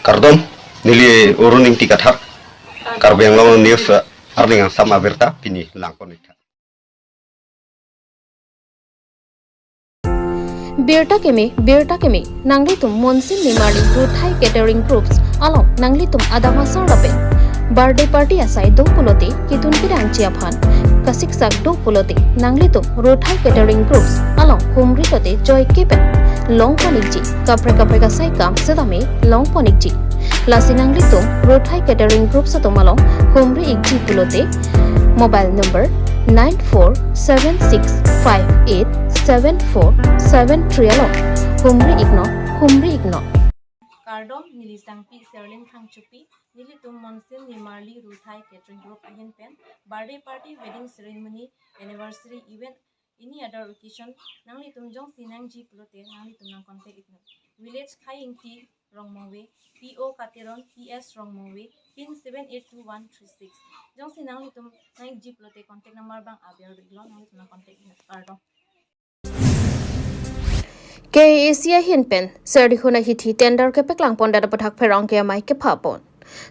Kardom nili uruning tikathar Karbi Anglong news arning sama berta pini langkonita. Birta kemi nangli tum monsin nimali ruthai catering groups along nangli tum adama sarape birthday party asai do pulote kitun kirang chiaphan kasik sak do pulote nangli tum ruthai catering groups along humri tote joy kepen long panikji kapre kasai kam sedame long panikji lasi nangli tum ruthai catering groups atomalo humri ikji pulote mobile number 9476587473 along humri igno Kardom nilisangpi serling khangchupi nilitum monsin nimarli ruthai catering group ahin pen birthday party wedding ceremony anniversary event any other occasion nanglitum jong sinangji pulote nanglitum nang contact igno village khaingti rongmongwe PO Kateron PS rongmongwe pin 782136 jong sinanglitum nangji pulote contact number bang abiar iglo nanglitum nang contact igno Kardom ke Asia hinpen serdi huna hithi tender ke peklang pon dada pathak pherang ke mai ke phapon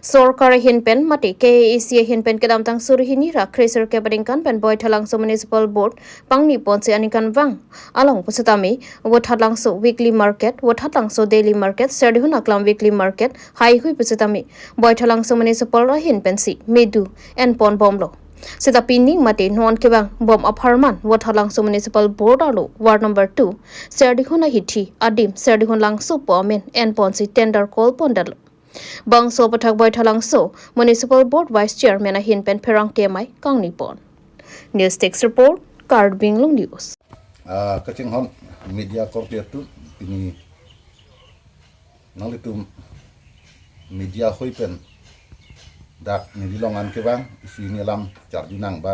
sorkar hinpen mati ke Asia hinpen ke damtang surhini ra kreser ke badingkan pen boy thalang so municipal board pangni pon se anikan wang along pusatami wothalang so weekly market wothalang so daily market serdi huna klam weekly market hai hui pusatami boy thalang so municipal ra hinpen si medu en pon bomlo Seta pining mati non kebang bom aparman wathalang so municipal board alo ward number 2 serdihuna hithi adim serdihun langso pomen en ponsi tender call pondal bang so pathak boy thalang so municipal board vice chairman a hin pen pherang kemai kangni pon news text report Karbi Anglong news kacing hon media kortiat tu ini nalitum media hoi pen dak ni dilongan ke bang isi ni lam car junang ba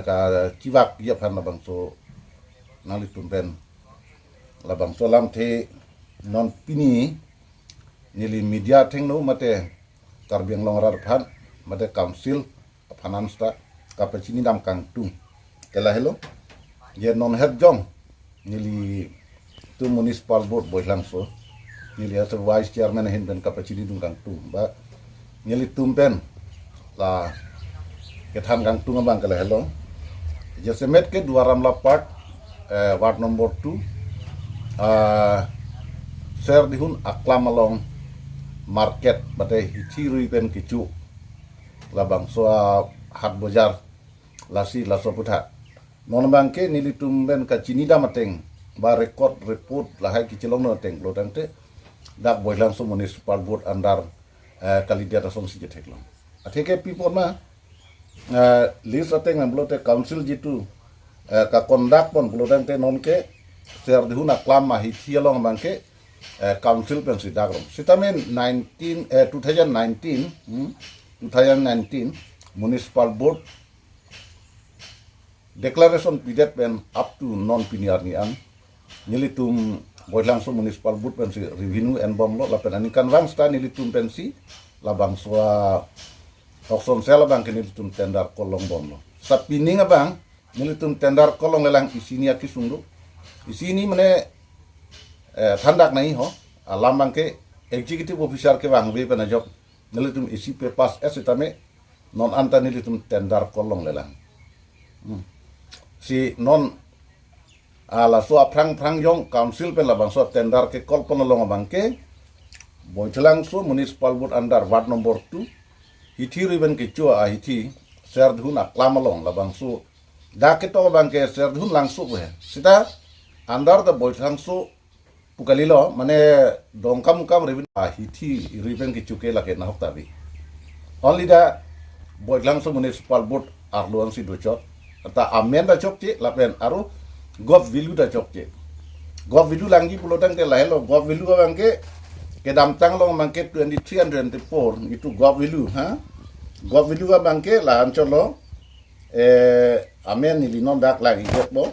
ka kiwak ya phan la bang so nali tumben la bang so lam the non pini nili media thengno mate Karbi Anglong rar phan mate council finance ta kapachini dam kang tu kela hello ye non het jong nili tu municipal board boilang so nili as vice chairman hin ben kapachini dum kang tu ba nyeli tumpen la kethan gang tunga bang kala hello jesemet ke dua ramla part ward number 2 ser dihun aklam along market bate hichirui pen kicu la bang so hat bojar lasi la so putha non bang ke nili tumben ka cinida mateng ba record report la hai kicilong no teng lo tante dak boilang so municipal board andar kali dia rasom si jetek long ateke people ma list ateng na blote council jitu ka conduct pon blote te non ke ser dihuna klam ma hithi long bangke council pen si dagrom sitamen 2019 municipal board declaration pidet pen up to non piniar ni an nilitum boilang so municipal board pen si revenue and bom lo lapen anikan wang sta nilitum pensi labang soa okson sela bang nilitum tender kolong bom lo sapining abang nilitum tender kolong lelang isini aki sungdu isini mane thandak nai ho alam bang ke executive officer ke bang be pen job nilitum isi pe pas esitame non anta nilitum tender kolong lelang si non ala so prang yong council pen labang so tender ke kol penolong abang ke boithelang so municipal board under ward number 2 hithi riben ke chua a hithi serdhun aklamalong labang so da ke to bang ke serdhun langso we sita under the boithelang so pukalilo mane dongkam riben a hithi riben ke chuke lake na hokta bi only da boithelang so municipal board arluan si dochot ta amenda chokche lapen aru gov value da chokche gov value langgi pulotang ke lahelo gov value bang ke damtang long mangke 2304 itu gov value ha gov value bang ke la ancholo amen ni linon dak lagi jetbo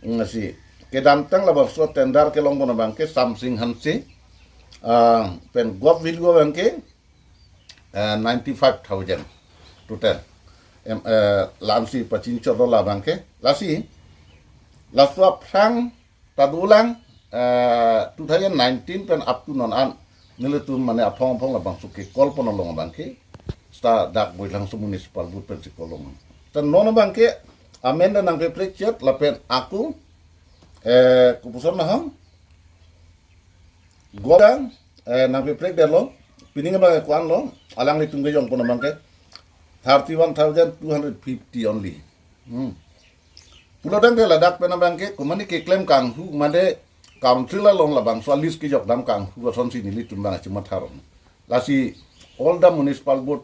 ngasi ke damtang la so tender ke long bona bang ke something hansi pen gov value bang ke 95000 total lamsi $25 bang ke lasi laswa prang tadulang 2019 pen up to non an nilitum mane apong labang suke kol ponolong bangke sta dak boy langsung municipal but pensi kolong tan nono bangke amenda nang peprecet lapen aku kupuson nahang godang nang peprek derlo piningan bang kuan lo alang litung gejong pono bangke 31,250 only pulau dang ke ladak pena bangke kumani ke klaim kang hu made council long labang soalis ki jok dam kang hu son sini litum bang cuma tharon lasi all the municipal board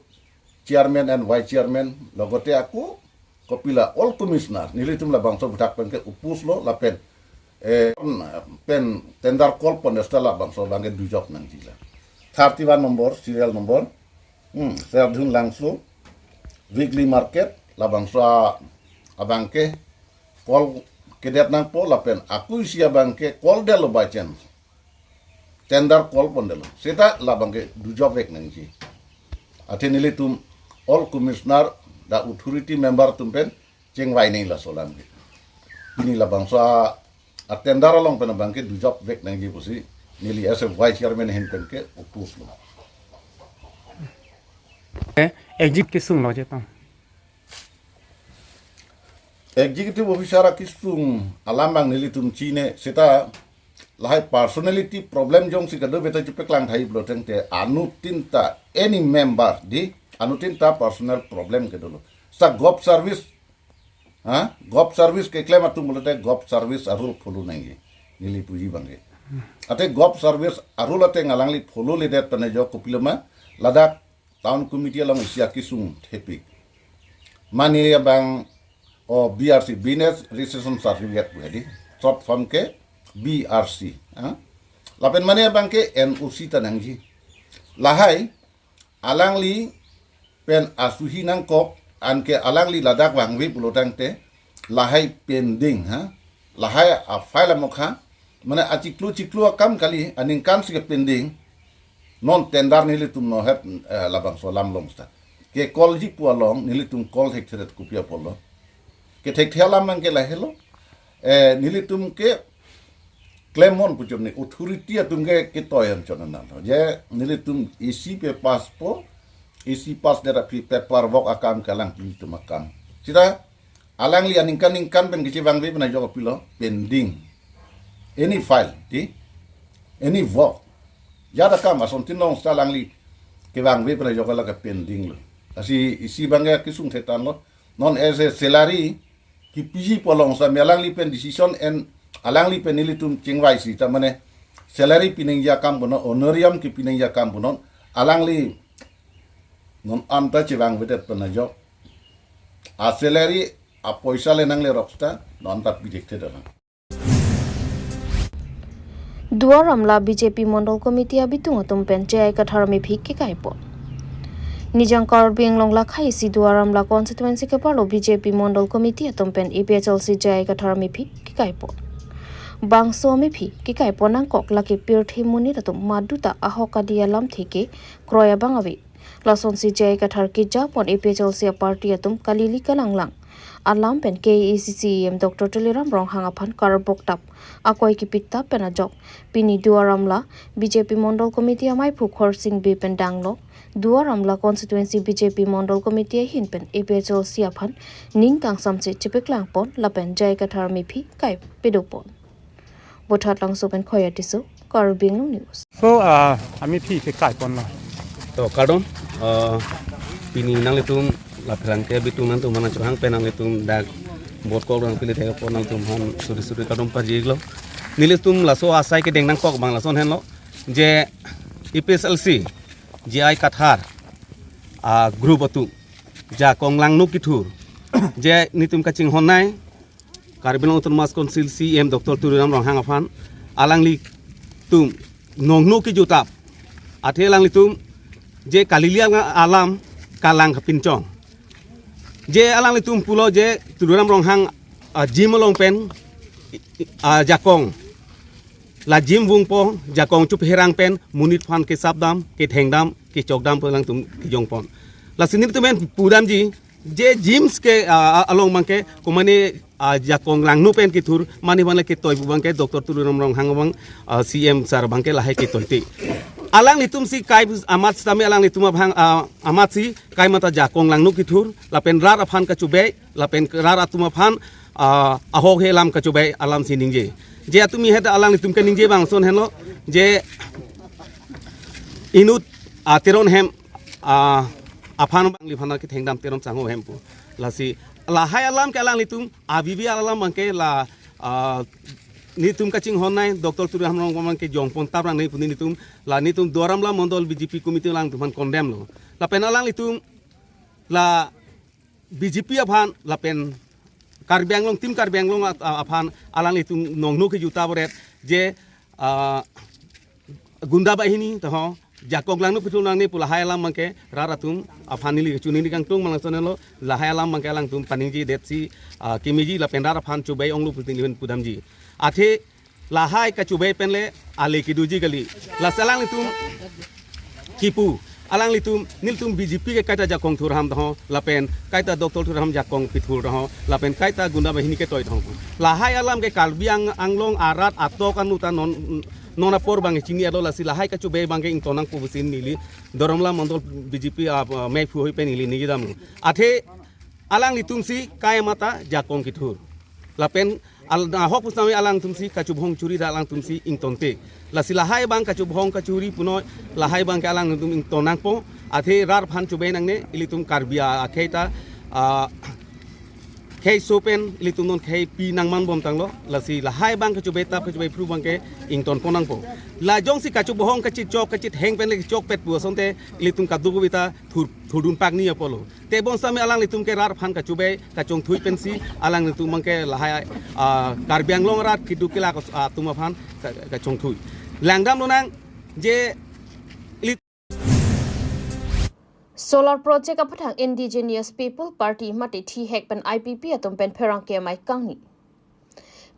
chairman and vice chairman logote aku kopila all commissioner nilitum labang so budak bangke upus lo lapen pen tendar kol pon estala bang so bangke du jok nang jila 31 nomor serial nomor saya dun langsung weekly market labang so abangke kol kedet nang po lapen aku isi abangke kol delo by chance tender kol pon delo seta labangke du job vek nang ji ate nilitum all commissioner da authority member tumpen cheng wai nei la solam ke ini labang so atendar long pen abangke du job vek nang ji pusi nili as a vice chairman hen pen ke upus lo exit kisung lo jetang executive officer kisung alambang nilitum chine seta lahai personality problem jong si kado beta chupek lang thai bloteng te anu tinta any member di anu tinta personal problem ke dulu sa gop service gop service ke claim atu mulote gop service arul pholu nai nili puji bange ate gop service arul ate ngalangli pholu le det pane jo kopiloma ladak town committee along sia kisung thepik mani bang o BRC business registration certificate buhadi short form ke BRC lapen mani bang ke NOC tanangji lahai alangli pen asuhi nangkok anke alangli ladak wangwi pulotang te lahai pending lahai a file mokha mana aciklu akam kali aningkan sike pending non tendar nilitum no het labang so lam long sta ke kol ji pualong nilitum kol hek theret kupia polo ke thek thelam mang ke la helo nilitum ke klemon puchom ni authority atum ke toyam chonana je nilitum isi pe passport isi pas dera pi paper work akam kalang nilitum akam sida alang li aningkan ben ke bang be na jo pilo pending any file di any work yada kam ason tinong stalang li ke bang be pra jogala ka pending lo asi isi bangga kisung thetan lo non as a salary ki piji polong sa melang li pen decision and alang li pen nilitum chingwai si ta mane salary pining ya kam bono honorarium ki pining ya kam bono alang li non anta chibang betet pen jo a salary a poisa le nang le rocksta non ta pijekte dana Duaramla BJP Mondol Committee abitung atum penjai katharami phik ke kaipo. Nijang Karbi Anglong la khai si Duaramla constituency ke parlo BJP Mondol Committee atum pen EPHLC jai katharami phik ke kaipo. Bangso mi phi ke kaipo nang kok la ke pirthi muni atum maduta ahoka dialam theke kroya bangawi. Lason si jai kathar ki japon EPHLC party atum kalili kalanglang. Alam pen KACCM Dr. Tuliram Rong hangaphan karbok tap akoi ki pitta penajok pini Duaramla BJP Mondol Committee amai phukhor sing be pen danglo Duaramla constituency BJP Mondol Committee hin pen EPHL siaphan ningkang samse chipeklang pon lapen jai kathar mi phi kai pedopon bothat lang so pen khoya tisu Karbi Anglong news so ami phi ke kai pon lo to kadon pini nang letum la phelang ke bitu nang tu mana chuhang pe nang letum dak bot kol rang pili thega pon nang tum han suri kadon pa jiglo nilitum la so asai ke deng nang kok bang la son hen lo je EPSLC je ai kathar group atu ja konglang nu kithur je nitum ka ching honai Karbi Anglong Autonomous Council CM Dr. Tuliram Rong hangaphan alang li tum nong nu ki jutap athelang litum je kalilia alam kalang pincong je alang litum pulo je Tuliram Rong hang jim long pen jakong la jim wung po jakong chup herang pen munit phan ke sabdam ke thengdam ke chokdam pelang tum ki jong pon la sinip tumen pudam ji je James ke along mangke kumani jakong lang nu pen kitur mani bangke ke toy bangke Dr. Turu Ramrong hangwang CM sar bangke lahai ke toy alang litum si kai amat sami alang litum bang amat si kai mata jakong lang nu kitur lapen rar aphan ka chube lapen rar atuma phan ahog helam ka chube alam si ningje je atumi het alang litum ke ningje bang son heno je inut teron hem aphan bang li phana ki thengdam teron chango hem pu lasi lahai alam ke alang litum avivi alam bangke la ni tum kaching honai Dr. Turu Hamrong komang ke jongpon tabrang nei puni nitum la ni tum doram la mondol BJP committee lang tuman condemn lo la pen alang litum la BJP aphan la pen Karbi Anglong tim Karbi Anglong aphan alang litum nongnu ke juta boret je gunda bahini to jakong lang nu pitul lang ni pula hai alam mangke raratum aphan ni chuni ni kang tung malang sonelo la hai alam mangke alang tum paningji detsi kimiji la pen aphan chubai onglu puting liben pudamji Ate lahai ka cubai penle ale ki duji gali la salang litum kipu alang litum niltum BJP ke kaita jakong thurham dho lapen kaita Dr. Thurham jakong pithur dho lapen kaita gunda bahini ke toy dho lahai alam ke Karbi Anglong arat atok anu ta nona por bang chini alo la silahai ka cubai bang ke intonang pubusin nili doromla mondol BJP mai phu hoi pen nili nigidam ate alang litum si kaya mata jakong kithur lapen hok pusami alang tumsi kacubhong curi da alang tumsi ing tonte la silahai bang kacubhong kacuri puno lahai bang ke alang tum ing tonang po athe rar phan chubei nang ne ilitum karbia akheita khei sopen ilitum non khei pi nang man bom tanglo la si lahai bang kacubei tap kacubei pru bang ke ing ton ponang po la jong si kacubhong kachit chok kachit heng pen le chok pet pu sonte ilitum kadugo bita thudun pak ni apolo te bon sami alang litum ke rar phan kacubei kachong thui pensi alang litum bang ke lahai Karbi Anglong rat kidukila tuma phan kachong thui langdam nonang je Solar project apatang Indigenous People Party mati thi hek pen IPP atom pen pherang ke mai kangni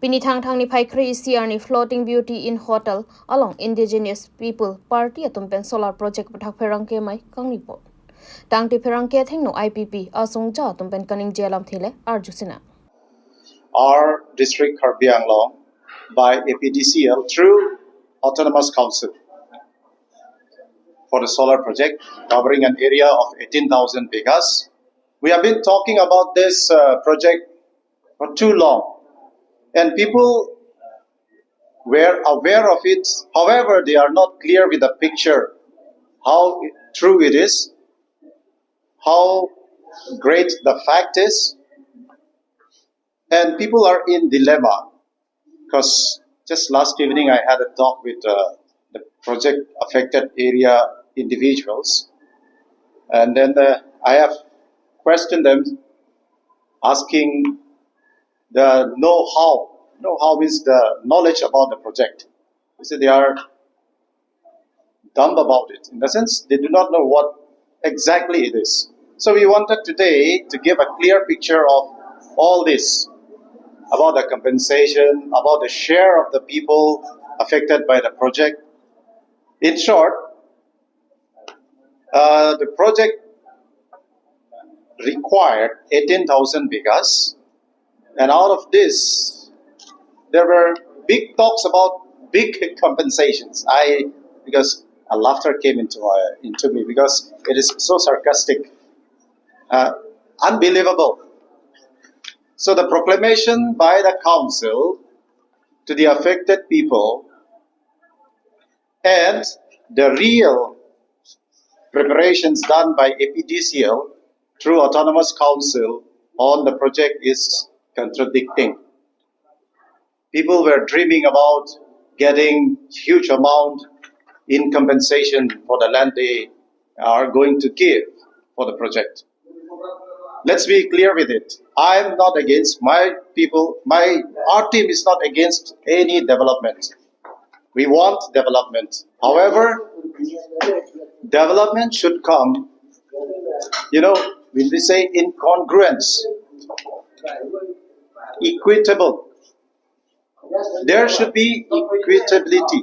Pini thang ni phai khri CR ni floating beauty in hotel along Indigenous People Party atom pen solar project pathak pherang ke mai kangni po tang ti pherang ke theng no IPP asung cha atom pen kaning jelam thile arjusina our district Karbi Anglong by APDCL through Autonomous Council for the solar project covering an area of 18,000 bighas. We have been talking about this project for too long and people were aware of it. However, they are not clear with the picture how true it is, how great the fact is, and people are in dilemma because just last evening I had a talk with the project affected area individuals, and then I have questioned them asking the know-how is the knowledge about the project. They say they are dumb about it, in the sense they do not know what exactly it is. So we wanted today to give a clear picture of all this, about the compensation, about the share of the people affected by the project. In short, the project required 18,000 bighas, and out of this, there were big talks about big compensations. Because a laughter came into me because it is so sarcastic, unbelievable. So the proclamation by the council to the affected people and the real preparations done by APDCL through Autonomous Council on the project is contradicting. People were dreaming about getting huge amount in compensation for the land they are going to give for the project. Let's be clear with it. I'm not against my people. Our team is not against any development. We want development. However, development should come, when we say incongruence, equitable. There should be equitability.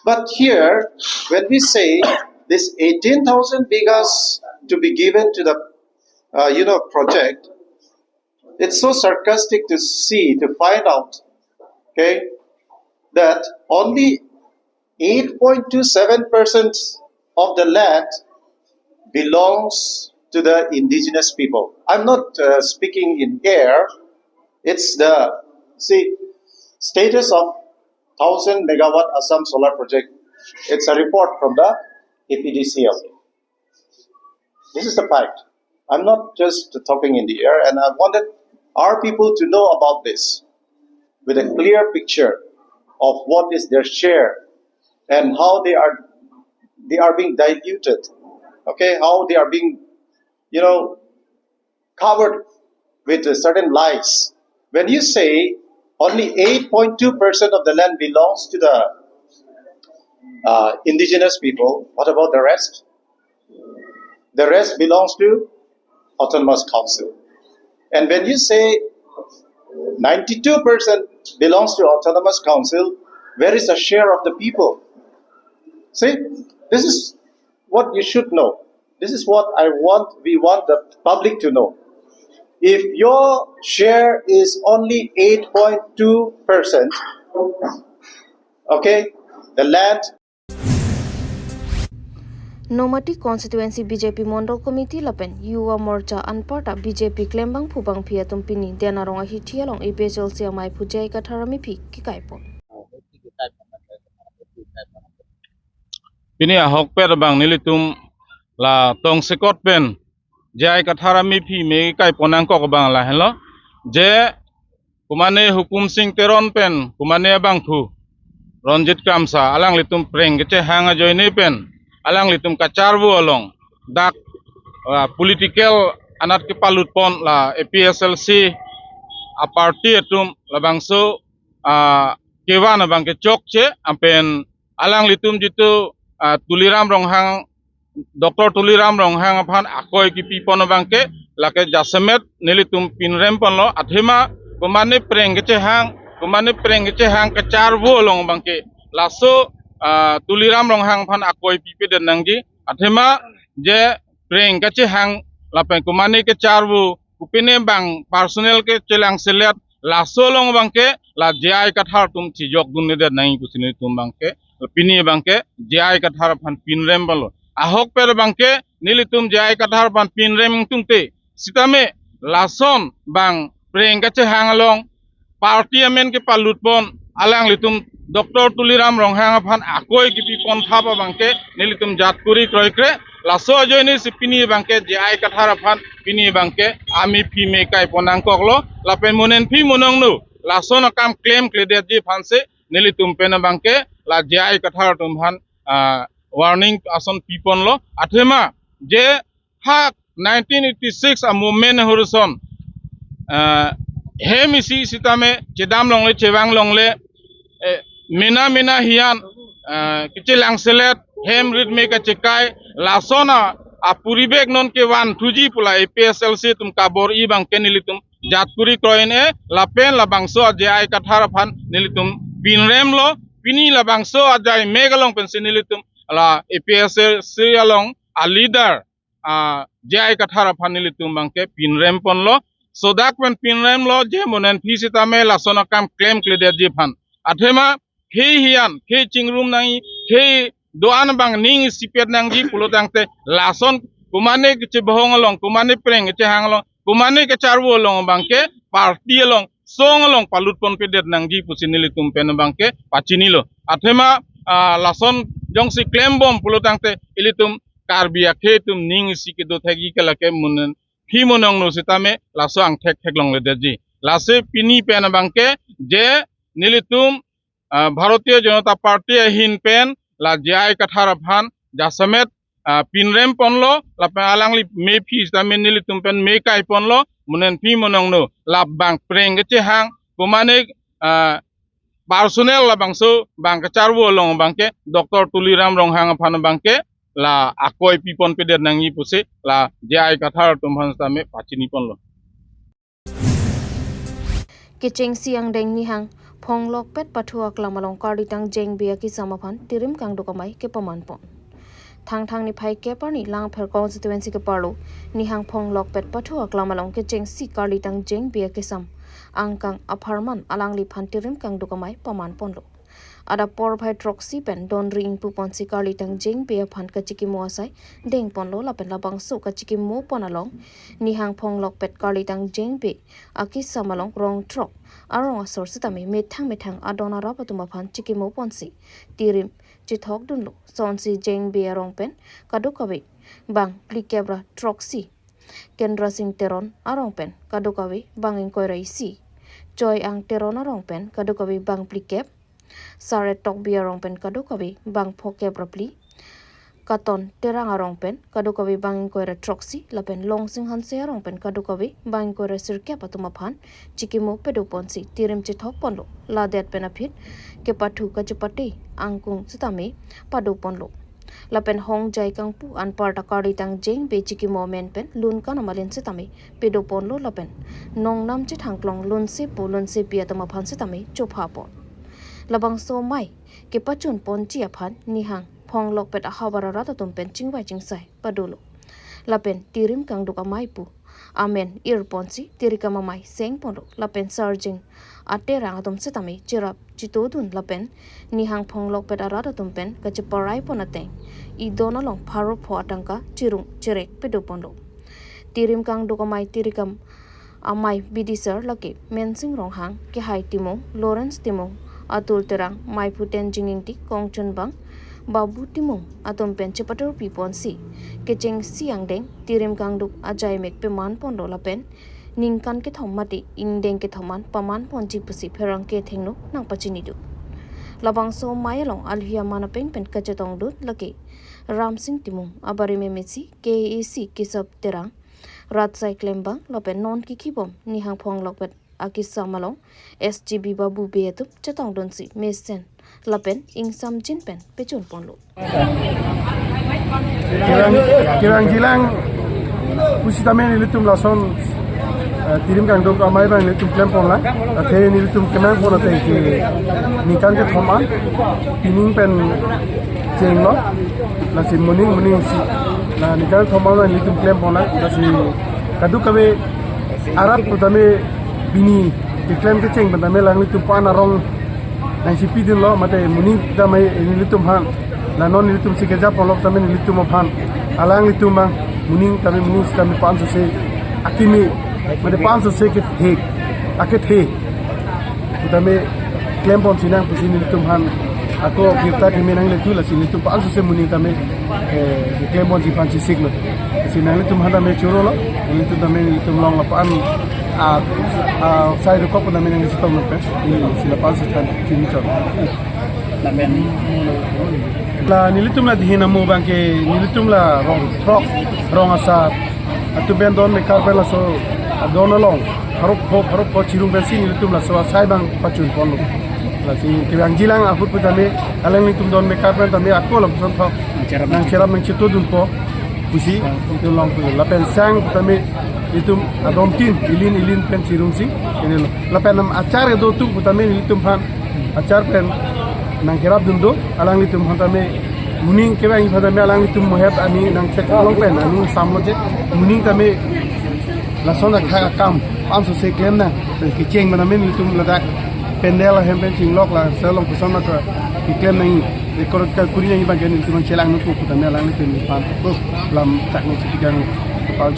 But here, when we say this 18,000 bighas to be given to the project, it's so sarcastic to find out, okay, that only 8.27% of the land belongs to the indigenous people. I'm not speaking in air. It's the status of 1,000 megawatt Assam solar project. It's a report from the APDCL. This is the fact. I'm not just talking in the air, and I wanted our people to know about this with a clear picture of what is their share and how they are being diluted. Okay, how they are being, covered with certain lies. When you say only 8.2% of the land belongs to the indigenous people, what about the rest? The rest belongs to Autonomous Council. And when you say 92% belongs to Autonomous Council, where is the share of the people? See, this is what you should know. This is what we want the public to know. If your share is only 8.2%, okay, the land. Nomati constituency BJP Mondal Committee Lapen Yuwa Morcha Anparta BJP Klembang Pubang Pia Tumpini Denarong Hitialong Ibejol Siamai Pujai Katarami Pi Kikaipon. Pini ahok per bang nilitum la tong sekot pen jai katharami phi me kai ponang ko bang la hello je kumane hukum sing teron pen kumane bang thu Ronjit Kamsa alang litum preng ke hanga joine pen alang litum kacharbu along dak political anat ke palut pon la APSLC a party etum la bangso kewan bang ke chok che ampen alang litum jitu tuliram ronghang Dr. Tuliram ronghang aphan akoi ki pipon bangke lake jasemet nilitum pinrem ponlo athema kumane prengche hang kachar wo long bangke laso Tuliram ronghang aphan akoi pipe den nangji athema je prengche hang lapen kumane ke charbu kupine bang personal ke chelang selet laso long bangke la jai kathar tum chijok dunne der nai kusini tum bangke pini bangke jai kathar aphan pinrem ponlo ahok per bangke nilitum jai kathar pan pinrem tungte sitame lason bang prengkache hangalong parliament ke palutpon alang litum Dr. Tuliram ronghang pan akoi ki pipon thapa bangke nilitum jatkuri kroikre laso joini sipini bangke jai kathar pan pini bangke ami phi me kai ponang koklo lapen monen phi monongnu lason kam claim klede ji phanse nilitum pena bangke la jai kathar tum han warning ason pipon lo athema je hak 1986 a movement horizon hemisi sitame chedam longle chewang longle mina hian kichilang selet hem ritme ka chekai lasona a puribek non ke wan thuji pula APSLC tum kabor I bang kenilitum jatpuri kroine lapen labangso ajai kathar phan nilitum pinrem lo pini labangso ajai megalong pensinilitum la APSLC along a leader jai kathara phanili tumbangke pinrem ponlo sodak pen pinrem lo je monen phisitame lasona kam claim klede je phan athema khei hian khei chingrum nai khei doan bang ning sipet nang ji pulotangte lason kumane ke bohong along kumane preng che hanglong kumane ke charwo long bangke party along song along palut pon pedet nang ji pusinili tumpen bangke pachinilo athema lason jongsi claim bom pulotangte ilitum karbia khetum ning sikido thagi kalake munen phi monong no sitame laso ang thek long ledeji lase pini pen bangke je nilitum Bharatiya Janata Party hin pen la jai kathar phan jasamet pinrem ponlo la alangli me phi sitame nilitum pen me kai ponlo munen phi monong no la bang preng che hang kumane personel la bangso bang kacharwo long bangke Dr. Tuliram ronghang phan bangke la akoi pipon peder nangi puse la jai kathar tumhan stame pachini ponlo Kicheng siang deng ni hang Ponglok pet pathua klamalong karditang jeng bia ki samaphan tirim kang dokamai ke pamanpon ทางนิภัยแกปานี่ลางเพลกองสตเวนซิกปาโลนิหังพงลอกเป็ดปะทัวกลามาลงเกเจงซีกาลีตังเจงเบียเกซัมอังกังอพาร์มันอลังลิพันติริมกังดุกไม้ประมาณปนโลada por phai troxy pen don ring pu pon sikali tang jing be phan ka chiki mo sai deng pon lo la pen la bang su ka chiki mo pon along ni hang phong lok pet kali tang jing be aki samalong rong trok arong asor sitami me thang adona ra patuma phan chiki mo pon si tirim chi thok dun lo son si jing be arong pen kadukawi bang plikebra troxy kendra sing teron arong pen kadukawi bangin koirai si joy ang teron arong pen kadukawi bang plikeb Sare tok biarong pen kadukawi bang phoke brapli katon terang arong pen kadukawi bang koire troxy lapen long sing han se arong pen kadukawi bang koire sirke patuma phan chikimo pedu ponsi tirim chi thok ponlo la det benefit ke pathu ka chupati angkung sitame padu ponlo lapen hong jai kang pu an parta kari tang jeng be chikimo men pen lun kan amalin sitame pedu ponlo lapen nong nam chi thangklong lun se pia tama phan sitame chopha pon labang so mai ke pachun pon chi aphan ni hang phong lok pet a hawara ra ta tum pen ching wai ching sai padulo lapen tirim kang duka mai pu amen ir pon si tirika mamai seng pon lapen sarjing ate rang atum setami chirap chito dun lapen ni hang phong lok pet a ra ta tum pen ka che parai pon ate I dona long pharo pho atangka chirung chirek pedu pon lo tirim kang duka mai tirikam amai bidisar lake mensing rong hang ke hai timong Lawrence timong atul terang mai puten jinging ti kongchun bang babu timung atom pen chepator pipon si kecheng siang deng tirim kangduk ajai mek pe man pon do la pen ningkan ke thomati indeng ke thoman paman pon chi pusi pherang ke thengno nang pachini du labang so mai long alhia mana pen pen kachetong dut lake ram sing timung abari me mesi KAC kisap terang rat sai klembang lopen non ki khibom ni hang phong lokpet akisa malong SGB babu beetup chatong donsi mesen lapen ingsam jinpen pechun ponlo kirang jilang usitamen ilitum lason tirim kang dong amai bang ilitum klem ponla the ilitum kemang pon ate ki nikan ke thoma tining pen chenglo lasin muning si na nikan thoma na ilitum klem ponla lasi kadu kabe arab utame bini diklaim ke ceng benda melang itu pan arong nang si pidin lo mate muni damai ini tum han la non ini tum sikeja polok tamen ini tum han alang itu bang muning tamen muning tamen pan so se akimi mate pan so se ke he aket he utame klaim pon sinang pusin ini tum han ako kita ki menang le tu la sin itu pan so se muning tamen klaim pon si pan si siglo sinang le tum han tamen churo lo ini tu tamen ini tum long la pan saya rekop na menang sa tong pes sila pa sa tan tinito la nilitum la dihina mo bangke nilitum la rong asa atu ben don me karbel so don long harap ko chirung besi nilitum la so sai bang pachun pon la si kirang jilang afut putame alang nitum don me karbel tame ako la son tho nang cerap nang chito dun po pusi itu long la pen sang putame itu adom tin ilin pen sirung si ini lo lapen nam acar do tu putame ilitum han acar pen nang kerap dundo alang litum han tame muning keba ing putame alang litum mohet ani nang tek long pen ani samloje muning tame la sona kha kam anso se klem na ki cheng manamen litum ladak pendela hem pen ching lok la selong kusona ka ki klem nang rekorot ka kurinya ni bagian litum chelang nu putame alang litum pan lam tak ni tigang kepal